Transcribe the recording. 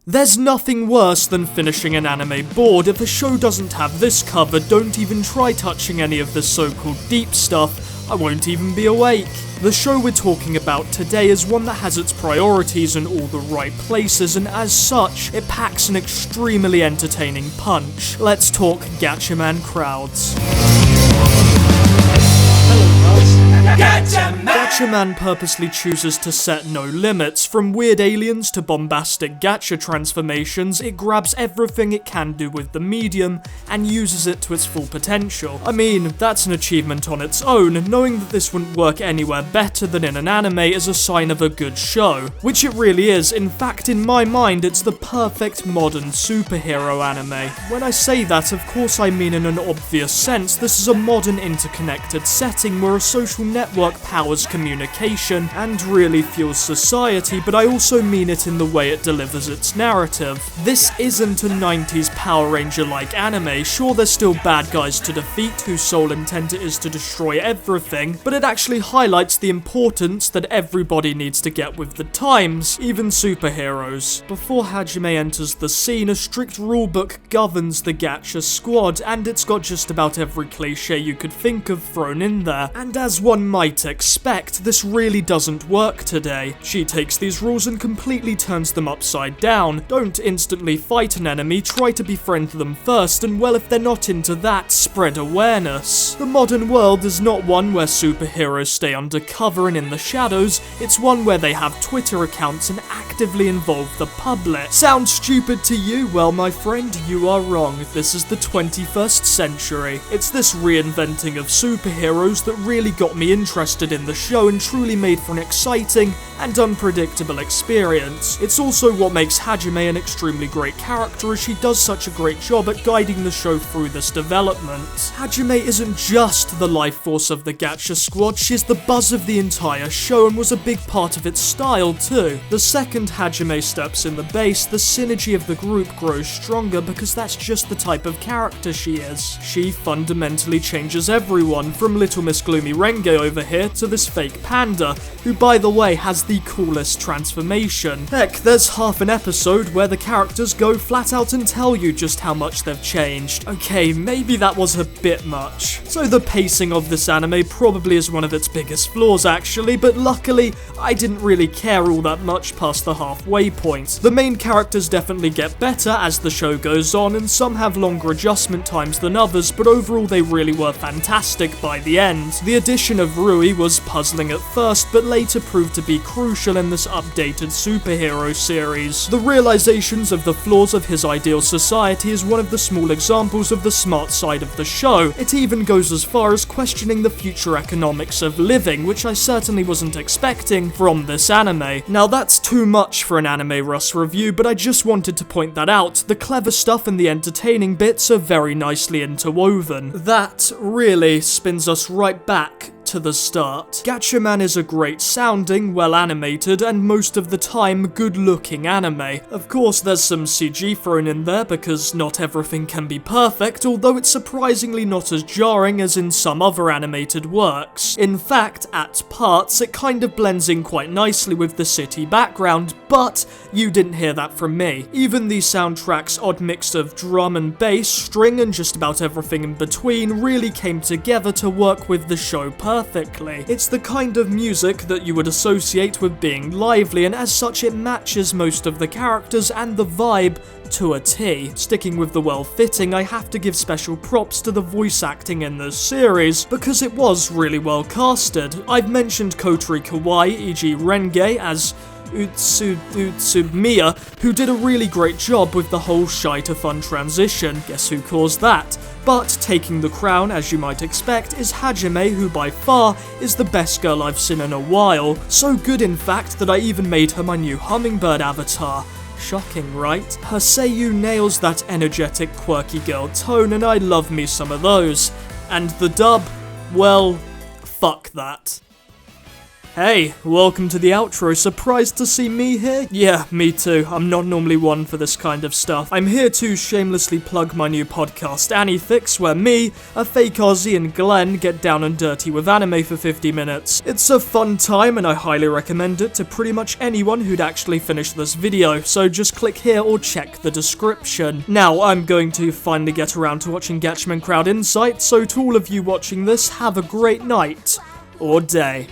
There's nothing worse than finishing an anime bored. If a show doesn't have this covered, don't even try touching any of the so-called deep stuff. I won't even be awake. The show we're talking about today is one that has its priorities in all the right places, and as such, it packs an extremely entertaining punch. Let's talk Gatchaman Crowds. Gatchaman purposely chooses to set no limits. From weird aliens to bombastic gacha transformations, it grabs everything it can do with the medium and uses it to its full potential. I mean, that's an achievement on its own. Knowing that this wouldn't work anywhere better than in an anime is a sign of a good show, which it really is. In fact, in my mind, it's the perfect modern superhero anime. When I say that, of course I mean in an obvious sense. This is a modern interconnected setting where a social network powers communication and really fuels society, but I also mean it in the way it delivers its narrative. This isn't a 90s Power Ranger-like anime. Sure, there's still bad guys to defeat whose sole intent is to destroy everything, but it actually highlights the importance that everybody needs to get with the times, even superheroes. Before Hajime enters the scene, a strict rulebook governs the gacha squad, and it's got just about every cliche you could think of thrown in there. And as one might expect, this really doesn't work today. She takes these rules and completely turns them upside down. Don't instantly fight an enemy, try to befriend them first, and well, if they're not into that, spread awareness. The modern world is not one where superheroes stay undercover and in the shadows, it's one where they have Twitter accounts and actively involve the public. Sounds stupid to you? Well, my friend, you are wrong. This is the 21st century. It's this reinventing of superheroes that really got me interested in the show and truly made for an exciting and unpredictable experience. It's also what makes Hajime an extremely great character, as she does such a great job at guiding the show through this development. Hajime isn't just the life force of the gacha squad, she's the buzz of the entire show and was a big part of its style too. The second Hajime steps in the base, the synergy of the group grows stronger because that's just the type of character she is. She fundamentally changes everyone, from Little Miss Gloomy Renge over here to this fake panda, who by the way has the coolest transformation. Heck, there's half an episode where the characters go flat out and tell you just how much they've changed. Okay, maybe that was a bit much. So the pacing of this anime probably is one of its biggest flaws actually, but luckily I didn't really care all that much past the halfway point. The main characters definitely get better as the show goes on, and some have longer adjustment times than others, but overall they really were fantastic by the end. The addition of Rui was puzzling at first, but later proved to be crucial in this updated superhero series. The realizations of the flaws of his ideal society is one of the small examples of the smart side of the show. It even goes as far as questioning the future economics of living, which I certainly wasn't expecting from this anime. Now that's too much for an Anime Russ review, but I just wanted to point that out. The clever stuff and the entertaining bits are very nicely interwoven. That really spins us right back to the start. Gatchaman is a great sounding, well animated, and most of the time good looking anime. Of course there's some CG thrown in there because not everything can be perfect, although it's surprisingly not as jarring as in some other animated works. In fact, at parts it kind of blends in quite nicely with the city background, but you didn't hear that from me. Even the soundtrack's odd mix of drum and bass, string and just about everything in between really came together to work with the show perfectly. It's the kind of music that you would associate with being lively, and as such it matches most of the characters and the vibe to a T. Sticking with the well-fitting, I have to give special props to the voice acting in this series, because it was really well casted. I've mentioned Kotori Kawai, e.g. Renge, as Utsumiya, who did a really great job with the whole shy to fun transition. Guess who caused that? But taking the crown, as you might expect, is Hajime, who by far is the best girl I've seen in a while. So good in fact that I even made her my new hummingbird avatar. Shocking, right? Her seiyuu nails that energetic, quirky girl tone, and I love me some of those. And the dub, well, fuck that. Hey, welcome to the outro. Surprised to see me here? Yeah, me too. I'm not normally one for this kind of stuff. I'm here to shamelessly plug my new podcast, Anythix, where me, a fake Aussie, and Glenn get down and dirty with anime for 50 minutes. It's a fun time, and I highly recommend it to pretty much anyone who'd actually finish this video, so just click here or check the description. Now, I'm going to finally get around to watching Gatchaman Crowd Insight, so to all of you watching this, have a great night. Or day.